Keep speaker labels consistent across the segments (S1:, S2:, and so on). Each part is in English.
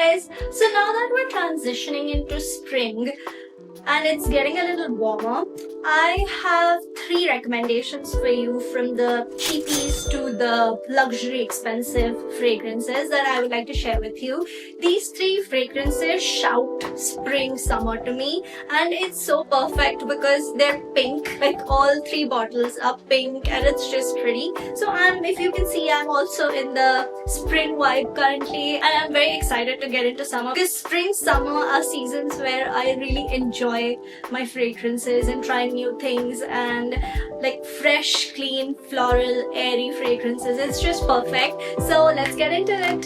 S1: guys, so now that we're transitioning into spring and it's getting a little warmer, I have 3 recommendations for you, from the cheapies to the luxury expensive fragrances that I would like to share with you. These 3 fragrances shout spring summer to me, and it's so perfect because they're pink. Like, all 3 bottles are pink and it's just pretty. So if you can see, I'm also in the spring vibe currently, and I'm very excited to get into summer because spring summer are seasons where I really enjoy my fragrances and trying new things, and like fresh, clean, floral, airy fragrances. It's just perfect. So let's get into it.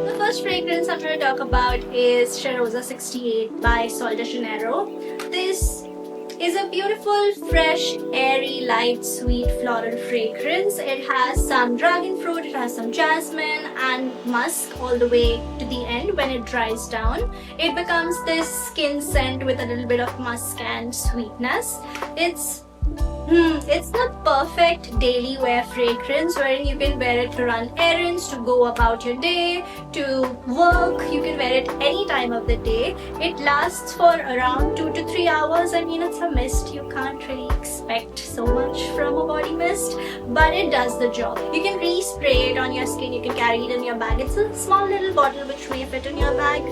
S1: The first fragrance I'm going to talk about is Cheirosa 68 by Sol de Janeiro. This is a beautiful, fresh, airy, light, sweet floral fragrance. It has some dragon fruit, it has some jasmine and musk all the way to the end. When it dries down, it becomes this skin scent with a little bit of musk and sweetness. It's the perfect daily wear fragrance wherein you can wear it to run errands, to go about your day, to work. You can wear it any time of the day. It lasts for around 2 to 3 hours. I mean, it's a mist. You can't really expect so much from a body mist, but it does the job. You can re-spray it on your skin. You can carry it in your bag. It's a small little bottle which may fit in your bag,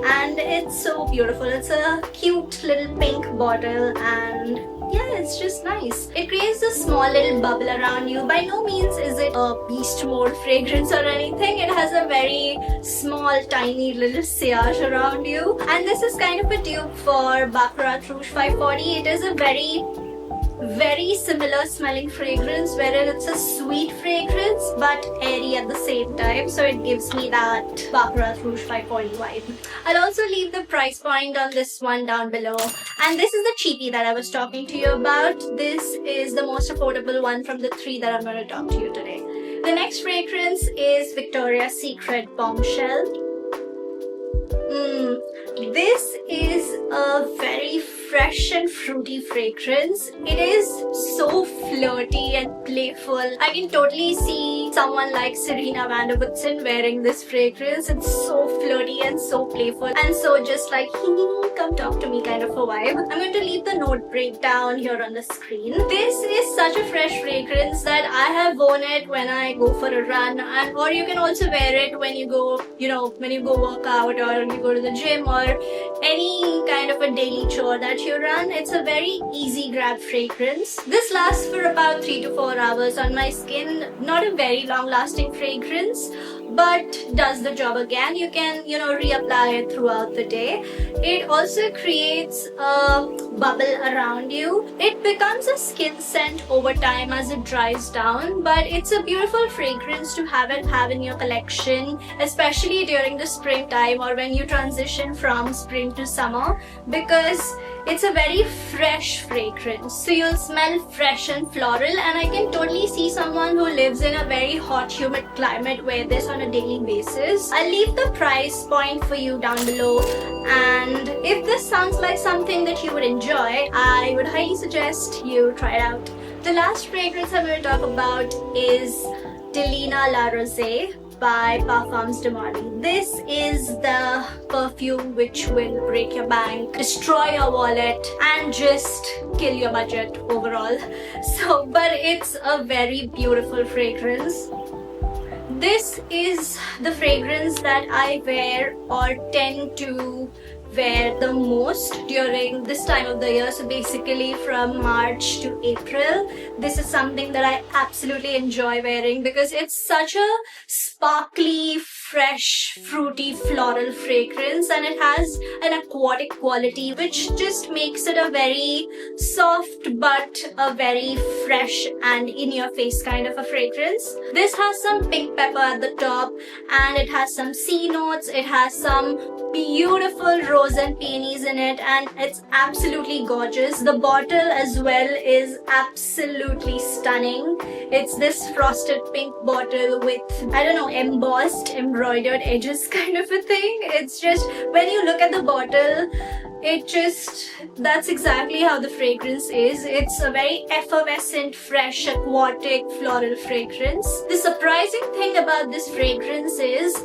S1: and it's so beautiful. It's a cute little pink bottle, and yeah, it's just nice. It creates a small little bubble around you. By no means is it a beast mode fragrance or anything. It has a very small, tiny little sillage around you. And this is kind of a dupe for Baccarat Rouge 540. It is a very similar smelling fragrance, wherein it's a sweet fragrance but airy at the same time, so it gives me that Baccarat Rouge 540 vibe. I'll also leave the price point on this one down below, and this is the cheapie that I was talking to you about. This is the most affordable one from the 3 that I'm going to talk to you today. The next fragrance is Victoria's Secret Bombshell. This is a very fresh and fruity fragrance. It is so flirty and playful. I can totally see someone like Serena van der Woodsen wearing this fragrance. It's so flirty and so playful and so just like, come talk to me kind of a vibe. I'm going to leave the note breakdown here on the screen. This is such a fresh fragrance that I have worn it when I go for a run, or you can also wear it when you go, when you go work out, or you go to the gym, or any kind of a daily chore that you run. It's a very easy grab fragrance. This lasts for about 3 to 4 hours on my skin. Not a very long lasting fragrance, but does the job again. You can, reapply it throughout the day. It also creates a bubble around you. It becomes a skin scent over time as it dries down, but it's a beautiful fragrance to have in your collection, especially during the springtime or when you transition from spring to summer, because it's a very fresh fragrance. So you'll smell fresh and floral, and I can totally see someone who lives in a very hot, humid climate wear this on a daily basis. I'll leave the price point for you down below, and if this sounds like something that you would enjoy, I would highly suggest you try it out. The last fragrance I'm going to talk about is Delina La Rosée by Parfums de Marly. This is the perfume which will break your bank, destroy your wallet, and just kill your budget overall. But it's a very beautiful fragrance. This is the fragrance that I wear or tend to wear the most during this time of the year. So basically from March to April, this is something that I absolutely enjoy wearing because it's such a sparkly, fresh, fruity, floral fragrance, and it has an aquatic quality which just makes it a very soft but a very fresh and in-your-face kind of a fragrance. This has some pink pepper at the top, and it has some sea notes. It has some beautiful rose and peonies in it, and it's absolutely gorgeous. The bottle as well is absolutely stunning. It's this frosted pink bottle with, embossed embroidered edges kind of a thing. It's just, when you look at the bottle, that's exactly how the fragrance is. It's a very effervescent, fresh, aquatic, floral fragrance. The surprising thing about this fragrance is,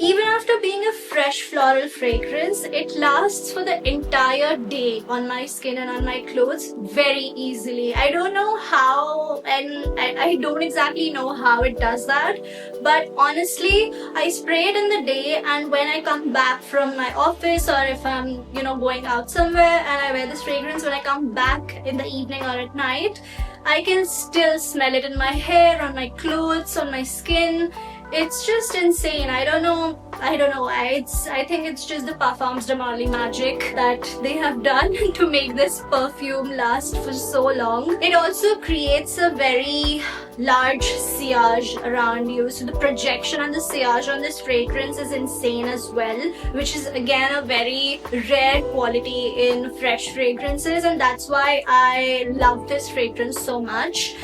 S1: even after being a fresh floral fragrance, it lasts for the entire day on my skin and on my clothes very easily. I don't know how, and I don't exactly know how it does that, but honestly, I spray it in the day, and when I come back from my office, or if I'm, going out somewhere and I wear this fragrance, when I come back in the evening or at night, I can still smell it in my hair, on my clothes, on my skin. It's just insane. I don't know. I think it's just the Parfums de Marly magic that they have done to make this perfume last for so long. It also creates a very large sillage around you. So the projection and the sillage on this fragrance is insane as well, which is again a very rare quality in fresh fragrances, and that's why I love this fragrance so much.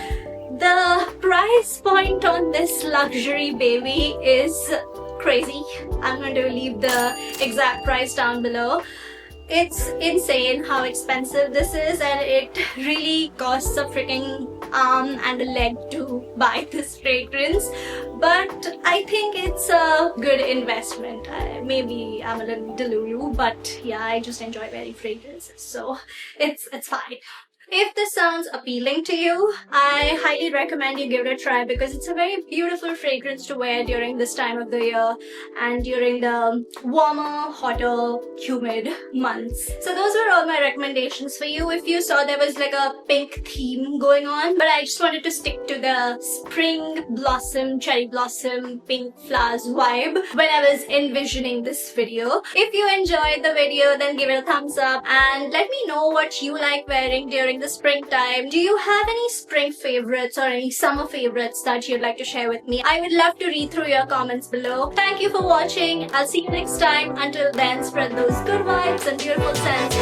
S1: The price point on this luxury baby is crazy. I'm going to leave the exact price down below. It's insane how expensive this is, and it really costs a freaking arm and a leg to buy this fragrance. But I think it's a good investment. Maybe I'm a little delulu, but yeah, I just enjoy wearing fragrances, so it's fine. If this sounds appealing to you, I highly recommend you give it a try, because it's a very beautiful fragrance to wear during this time of the year and during the warmer, hotter, humid months. So those were all my recommendations for you. If you saw there was like a pink theme going on, but I just wanted to stick to the spring blossom, cherry blossom, pink flowers vibe when I was envisioning this video. If you enjoyed the video, then give it a thumbs up and let me know what you like wearing during the springtime. Do you have any spring favorites or any summer favorites that you'd like to share with me? I would love to read through your comments below. Thank you for watching. I'll see you next time. Until then, spread those good vibes and beautiful scents.